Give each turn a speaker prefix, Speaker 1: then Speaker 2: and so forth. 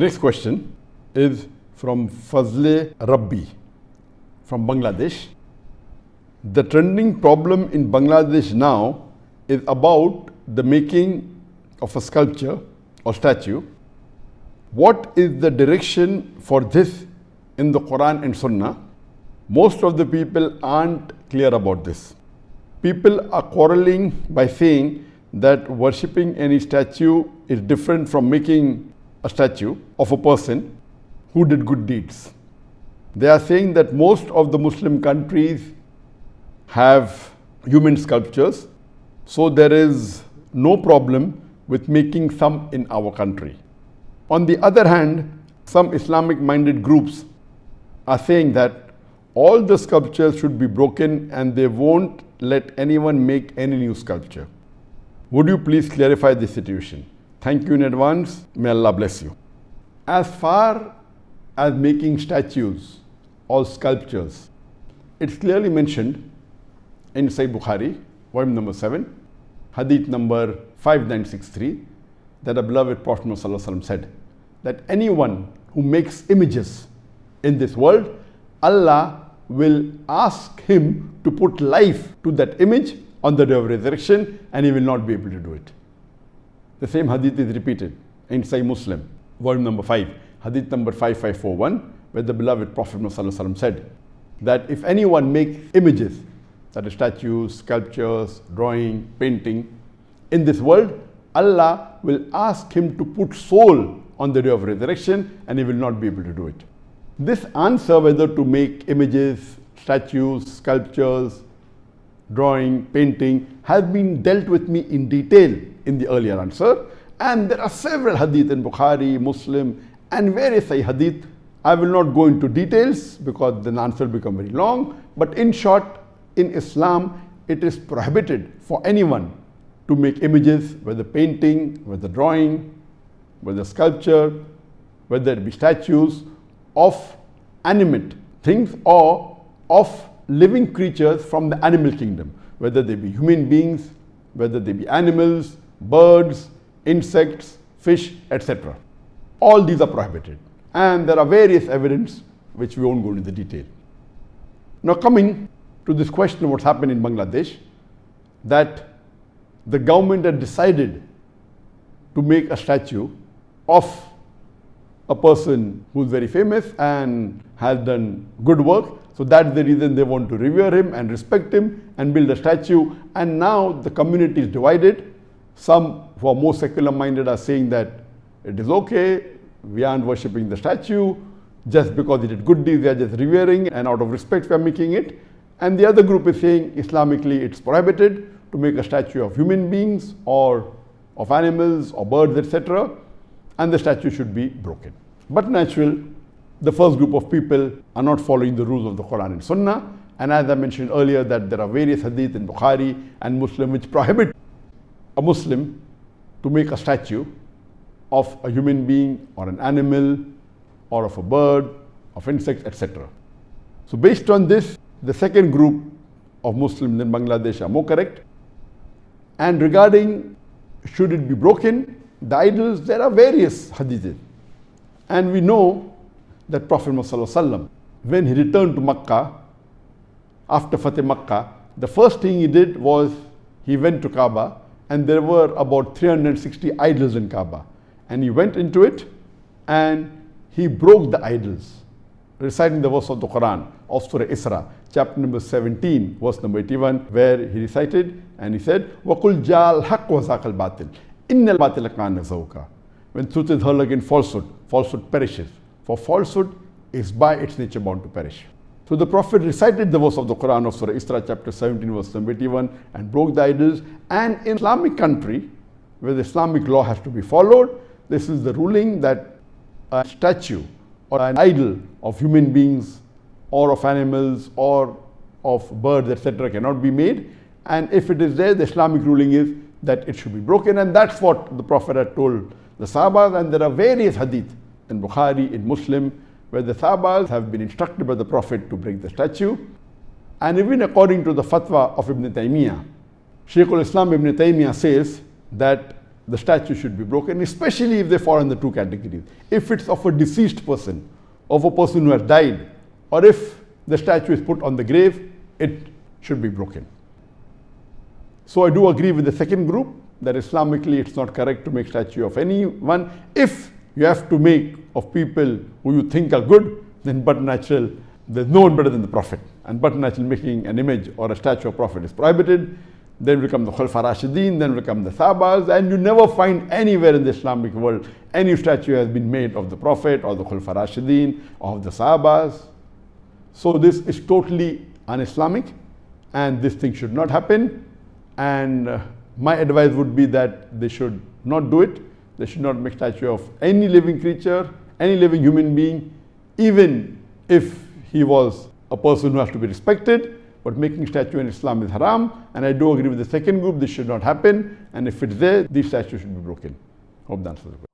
Speaker 1: next question is from Fazle Rabbi from Bangladesh. The trending problem in Bangladesh now is about the making of a sculpture or statue. What is the direction for this in the Quran and Sunnah? Most of the people aren't clear about this. People are quarreling by saying that worshipping any statue is different from making a statue of a person who did good deeds. They are saying that most of the Muslim countries have human sculptures, so there is no problem with making some in our country. On the other hand, some Islamic-minded groups are saying that all the sculptures should be broken and they won't let anyone make any new sculpture. Would you please clarify this situation? Thank you in advance. May Allah bless you. As far as making statues or sculptures, it's clearly mentioned in Sahih Bukhari, volume number 7, hadith number 5963, that the beloved Prophet ﷺ said that anyone who makes images in this world, Allah will ask him to put life to that image on the day of resurrection, and he will not be able to do it. The same hadith is repeated in Sahih Muslim, volume number 5, hadith number 5541, where the beloved Prophet ﷺ said that if anyone makes images, that is statues, sculptures, drawing, painting, in this world, Allah will ask him to put soul on the day of resurrection, and he will not be able to do it. This answer, whether to make images, statues, sculptures, drawing, painting, has been dealt with me in detail in the earlier answer, and there are several hadith in Bukhari, Muslim, and various hadith. I will not go into details because the answer will become very long, but in short, in Islam, it is prohibited for anyone to make images, whether painting, whether drawing, whether sculpture, whether it be statues of animate things or of living creatures from the animal kingdom, whether they be human beings, whether they be animals, birds, insects, fish, etc. All these are prohibited. And there are various evidence which we won't go into the detail. Now coming to this question of what's happened in Bangladesh, that the government had decided to make a statue of a person who's very famous and has done good work. So that's the reason they want to revere him and respect him and build a statue. And now the community is divided. Some who are more secular minded are saying that it is okay, we aren't worshipping the statue, just because he did good deeds, they are just revering, and out of respect we are making it. And the other group is saying Islamically it's prohibited to make a statue of human beings or of animals or birds, etc. and the statue should be broken. But natural, the first group of people are not following the rules of the Quran and Sunnah, and as I mentioned earlier that there are various hadith in Bukhari and Muslim which prohibit a Muslim to make a statue of a human being or an animal or of a bird, of insects, etc. So based on this, the second group of Muslims in Bangladesh are more correct. And regarding should it be broken, the idols, there are various hadiths. And we know that Prophet ﷺ, when he returned to Makkah, after Fateh Makkah, the first thing he did was he went to Kaaba, and there were about 360 idols in Kaaba. And he went into it and he broke the idols, reciting the verse of the Quran of Surah Isra, chapter number 17, verse number 81, where he recited and he said, وَقُلْ جَاءَ الْحَقُّ وَزَاقَ الْبَاطِلِ إِنَّ الْبَاطِلَ كَانَ زَهُوقًا. When truth is heard against falsehood, falsehood perishes. For falsehood is by its nature bound to perish. So the Prophet recited the verse of the Quran of Surah Isra, chapter 17, verse number 81, and broke the idols. And in Islamic country, where the Islamic law has to be followed, this is the ruling that a statue or an idol of human beings or of animals or of birds, etc. cannot be made. And if it is there, the Islamic ruling is that it should be broken. And that's what the Prophet had told the Sahabas. And there are various hadith in Bukhari, in Muslim, where the Sahabas have been instructed by the Prophet to break the statue. And even according to the fatwa of Ibn Taymiyyah, Shaykh al-Islam Ibn Taymiyyah says that the statue should be broken, especially if they fall in the two categories. If it's of a deceased person, of a person who has died, or if the statue is put on the grave, it should be broken. So I do agree with the second group that Islamically it's not correct to make statue of anyone. If you have to make of people who you think are good, then but natural, there's no one better than the Prophet. And but natural making an image or a statue of Prophet is prohibited. Then will come the Khulafa Rashidin, then will come the Sahabas, and you never find anywhere in the Islamic world any statue has been made of the Prophet or the Khulafa Rashidin or of the Sahabas. So this is totally un-Islamic, and this thing should not happen. And my advice would be that they should not do it. They should not make statue of any living creature, any living human being, even if he was a person who has to be respected. But making statue in Islam is haram, and I do agree with the second group, this should not happen. And if it's there, these statues should be broken. Hope that answers the question.